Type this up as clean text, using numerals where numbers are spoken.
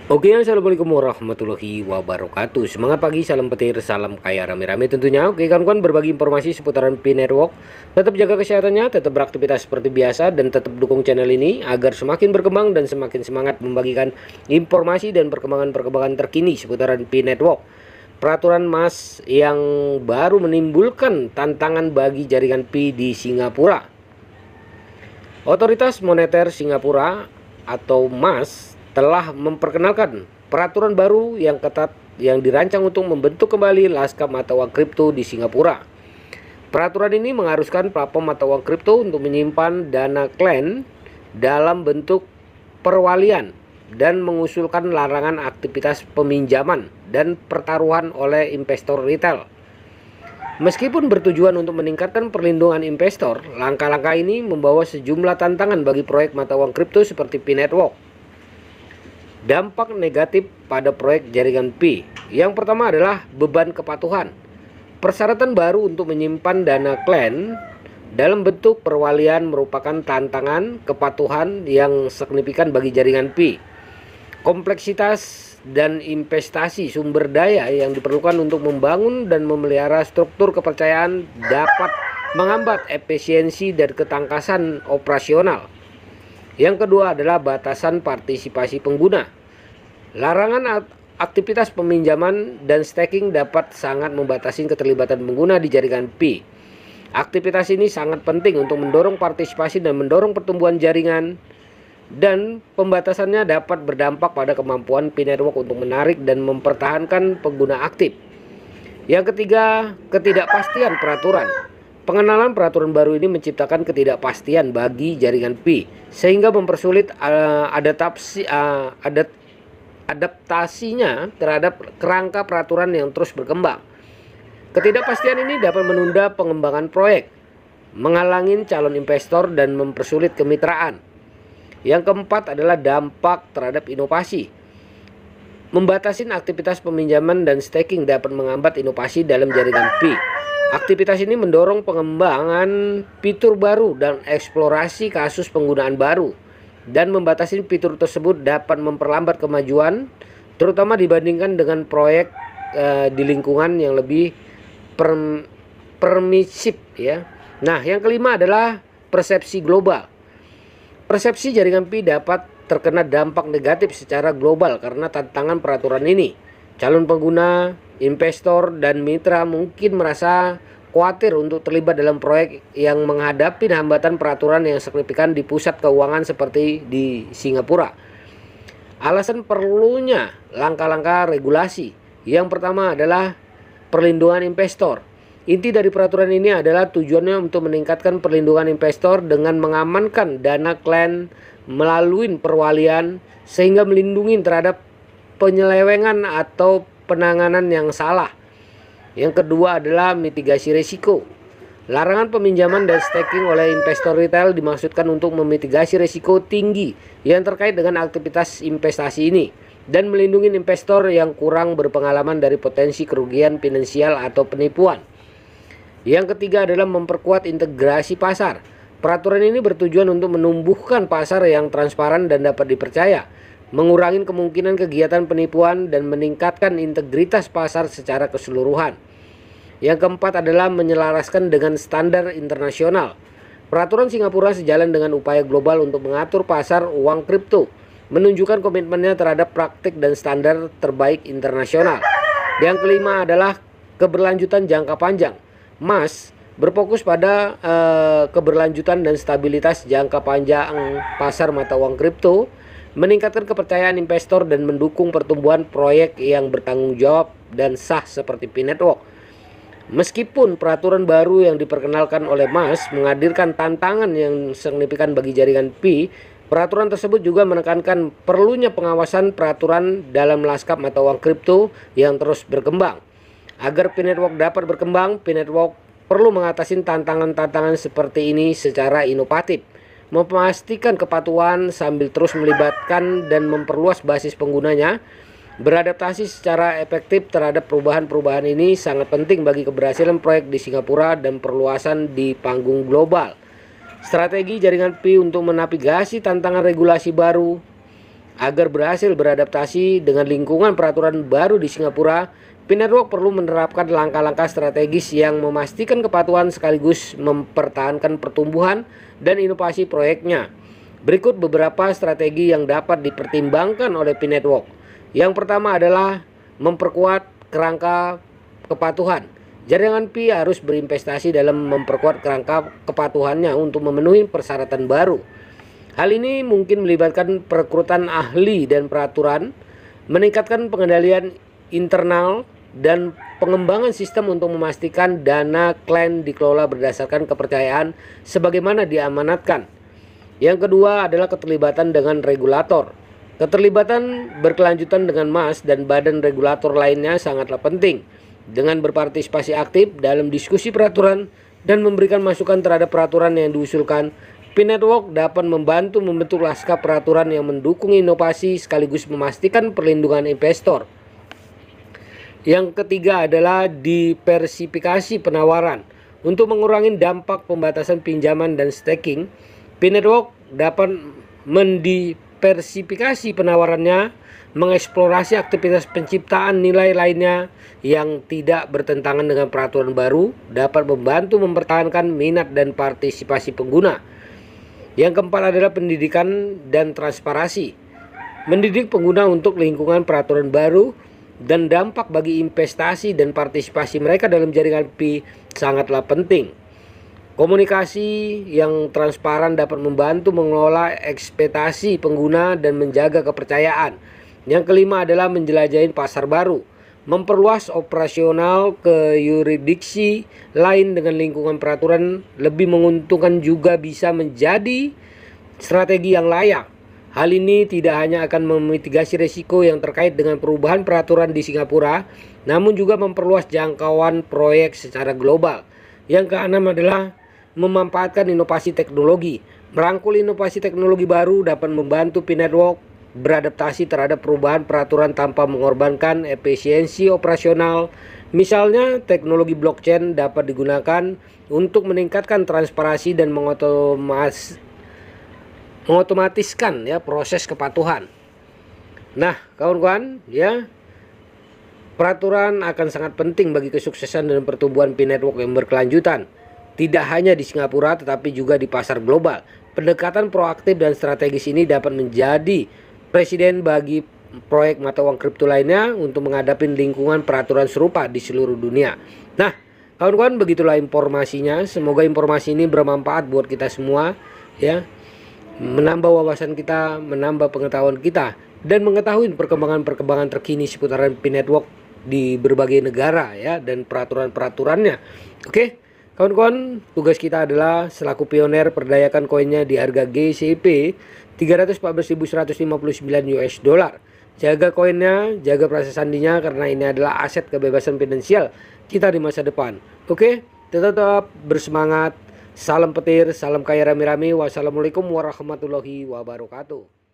Oke, assalamualaikum warahmatullahi wabarakatuh. Semangat pagi, salam petir, salam kaya rame-rame tentunya. Oke kawan-kawan, berbagi informasi seputaran Pi Network. Tetap jaga kesehatannya, tetap beraktivitas seperti biasa, dan tetap dukung channel ini agar semakin berkembang dan semakin semangat membagikan informasi dan perkembangan-perkembangan terkini seputaran Pi Network. Peraturan MAS yang baru menimbulkan tantangan bagi jaringan Pi di Singapura. Otoritas Moneter Singapura atau MAS telah memperkenalkan peraturan baru yang ketat yang dirancang untuk membentuk kembali lanskap mata uang kripto di Singapura. Peraturan ini mengharuskan platform mata uang kripto untuk menyimpan dana klien dalam bentuk perwalian dan mengusulkan larangan aktivitas peminjaman dan pertaruhan oleh investor retail. Meskipun bertujuan untuk meningkatkan perlindungan investor, langkah-langkah ini membawa sejumlah tantangan bagi proyek mata uang kripto seperti Pi Network. Dampak negatif pada proyek jaringan Pi. Yang pertama adalah beban kepatuhan. Persyaratan baru untuk menyimpan dana klien dalam bentuk perwalian merupakan tantangan kepatuhan yang signifikan bagi jaringan Pi. Kompleksitas dan investasi sumber daya yang diperlukan untuk membangun dan memelihara struktur kepercayaan dapat menghambat efisiensi dan ketangkasan operasional. Yang kedua adalah batasan partisipasi pengguna. Larangan aktivitas peminjaman dan staking dapat sangat membatasi keterlibatan pengguna di jaringan Pi. Aktivitas ini sangat penting untuk mendorong partisipasi dan mendorong pertumbuhan jaringan, dan pembatasannya dapat berdampak pada kemampuan Pi Network untuk menarik dan mempertahankan pengguna aktif. Yang ketiga, ketidakpastian peraturan. Pengenalan peraturan baru ini menciptakan ketidakpastian bagi jaringan Pi sehingga mempersulit adaptasinya terhadap kerangka peraturan yang terus berkembang. Ketidakpastian ini dapat menunda pengembangan proyek, menghalangi calon investor dan mempersulit kemitraan. Yang keempat adalah dampak terhadap inovasi. Membatasi aktivitas peminjaman dan staking dapat menghambat inovasi dalam jaringan Pi. Aktivitas ini mendorong pengembangan fitur baru dan eksplorasi kasus penggunaan baru, dan membatasi fitur tersebut dapat memperlambat kemajuan, terutama dibandingkan dengan proyek di lingkungan yang lebih permisif ya. Nah, yang kelima adalah persepsi global. Persepsi jaringan Pi dapat terkena dampak negatif secara global karena tantangan peraturan ini. Calon pengguna, investor, dan mitra mungkin merasa khawatir untuk terlibat dalam proyek yang menghadapi hambatan peraturan yang signifikan di pusat keuangan seperti di Singapura. Alasan perlunya langkah-langkah regulasi. Yang pertama adalah perlindungan investor. Inti dari peraturan ini adalah tujuannya untuk meningkatkan perlindungan investor dengan mengamankan dana klien melalui perwalian sehingga melindungi terhadap penyelewengan atau penanganan yang salah. Yang kedua adalah mitigasi risiko. Larangan peminjaman dan staking oleh investor retail dimaksudkan untuk memitigasi risiko tinggi yang terkait dengan aktivitas investasi ini dan melindungi investor yang kurang berpengalaman dari potensi kerugian finansial atau penipuan. Yang ketiga adalah memperkuat integrasi pasar. Peraturan ini bertujuan untuk menumbuhkan pasar yang transparan dan dapat dipercaya, mengurangi kemungkinan kegiatan penipuan, dan meningkatkan integritas pasar secara keseluruhan. Yang keempat adalah menyelaraskan dengan standar internasional. Peraturan Singapura sejalan dengan upaya global untuk mengatur pasar uang kripto, menunjukkan komitmennya terhadap praktik dan standar terbaik internasional. Yang kelima adalah keberlanjutan jangka panjang. MAS berfokus pada keberlanjutan dan stabilitas jangka panjang pasar mata uang kripto, meningkatkan kepercayaan investor, dan mendukung pertumbuhan proyek yang bertanggung jawab dan sah seperti Pi Network. Meskipun peraturan baru yang diperkenalkan oleh MAS menghadirkan tantangan yang signifikan bagi jaringan Pi, peraturan tersebut juga menekankan perlunya pengawasan peraturan dalam lanskap mata uang kripto yang terus berkembang. Agar Pi Network dapat berkembang, Pi Network perlu mengatasi tantangan-tantangan seperti ini secara inovatif, memastikan kepatuhan sambil terus melibatkan dan memperluas basis penggunanya. Beradaptasi secara efektif terhadap perubahan-perubahan ini sangat penting bagi keberhasilan proyek di Singapura dan perluasan di panggung global. Strategi jaringan Pi untuk menavigasi tantangan regulasi baru Agar berhasil beradaptasi dengan lingkungan peraturan baru di Singapura, P-Network perlu menerapkan langkah-langkah strategis yang memastikan kepatuhan sekaligus mempertahankan pertumbuhan dan inovasi proyeknya. Berikut beberapa strategi yang dapat dipertimbangkan oleh P-Network. Yang pertama adalah memperkuat kerangka kepatuhan. Jaringan Pi harus berinvestasi dalam memperkuat kerangka kepatuhannya untuk memenuhi persyaratan baru. Hal ini mungkin melibatkan perekrutan ahli dan peraturan, meningkatkan pengendalian internal, dan pengembangan sistem untuk memastikan dana klien dikelola berdasarkan kepercayaan sebagaimana diamanatkan. Yang kedua adalah keterlibatan dengan regulator. Keterlibatan berkelanjutan dengan MAS dan badan regulator lainnya sangatlah penting. Dengan berpartisipasi aktif dalam diskusi peraturan dan memberikan masukan terhadap peraturan yang diusulkan, P-Network dapat membantu membentuk naskah peraturan yang mendukung inovasi sekaligus memastikan perlindungan investor. Yang ketiga adalah diversifikasi penawaran. Untuk mengurangi dampak pembatasan pinjaman dan staking, P-Network dapat mendiversifikasi penawarannya, mengeksplorasi aktivitas penciptaan nilai lainnya yang tidak bertentangan dengan peraturan baru, dapat membantu mempertahankan minat dan partisipasi pengguna. Yang keempat adalah pendidikan dan transparansi. Mendidik pengguna untuk lingkungan peraturan baru dan dampak bagi investasi dan partisipasi mereka dalam jaringan Pi sangatlah penting. Komunikasi yang transparan dapat membantu mengelola ekspektasi pengguna dan menjaga kepercayaan. Yang kelima adalah menjelajahi pasar baru. Memperluas operasional ke yurisdiksi lain dengan lingkungan peraturan lebih menguntungkan juga bisa menjadi strategi yang layak. Hal ini tidak hanya akan memitigasi risiko yang terkait dengan perubahan peraturan di Singapura, namun juga memperluas jangkauan proyek secara global. Yang keenam adalah memanfaatkan inovasi teknologi. Merangkul inovasi teknologi baru dapat membantu P-Network beradaptasi terhadap perubahan peraturan tanpa mengorbankan efisiensi operasional. Misalnya, teknologi blockchain dapat digunakan untuk meningkatkan transparansi dan mengotomatiskan ya proses kepatuhan. Nah, kawan-kawan, ya, peraturan akan sangat penting bagi kesuksesan dan pertumbuhan P-Network yang berkelanjutan. Tidak hanya di Singapura tetapi juga di pasar global. Pendekatan proaktif dan strategis ini dapat menjadi presiden bagi proyek mata uang kripto lainnya untuk menghadapi lingkungan peraturan serupa di seluruh dunia. Nah, kawan-kawan, begitulah informasinya. Semoga informasi ini bermanfaat buat kita semua, ya. Menambah wawasan kita, menambah pengetahuan kita, dan mengetahui perkembangan-perkembangan terkini seputaran P-Network di berbagai negara, ya, dan peraturan-peraturannya. Oke, kawan-kawan, tugas kita adalah selaku pioner perdayakan koinnya di harga GCP 314.159 US dollar. Jaga koinnya, jaga proses sandinya, karena ini adalah aset kebebasan finansial kita di masa depan. Oke, tetap bersemangat. Salam petir, salam kaya rame-rame. Wassalamualaikum warahmatullahi wabarakatuh.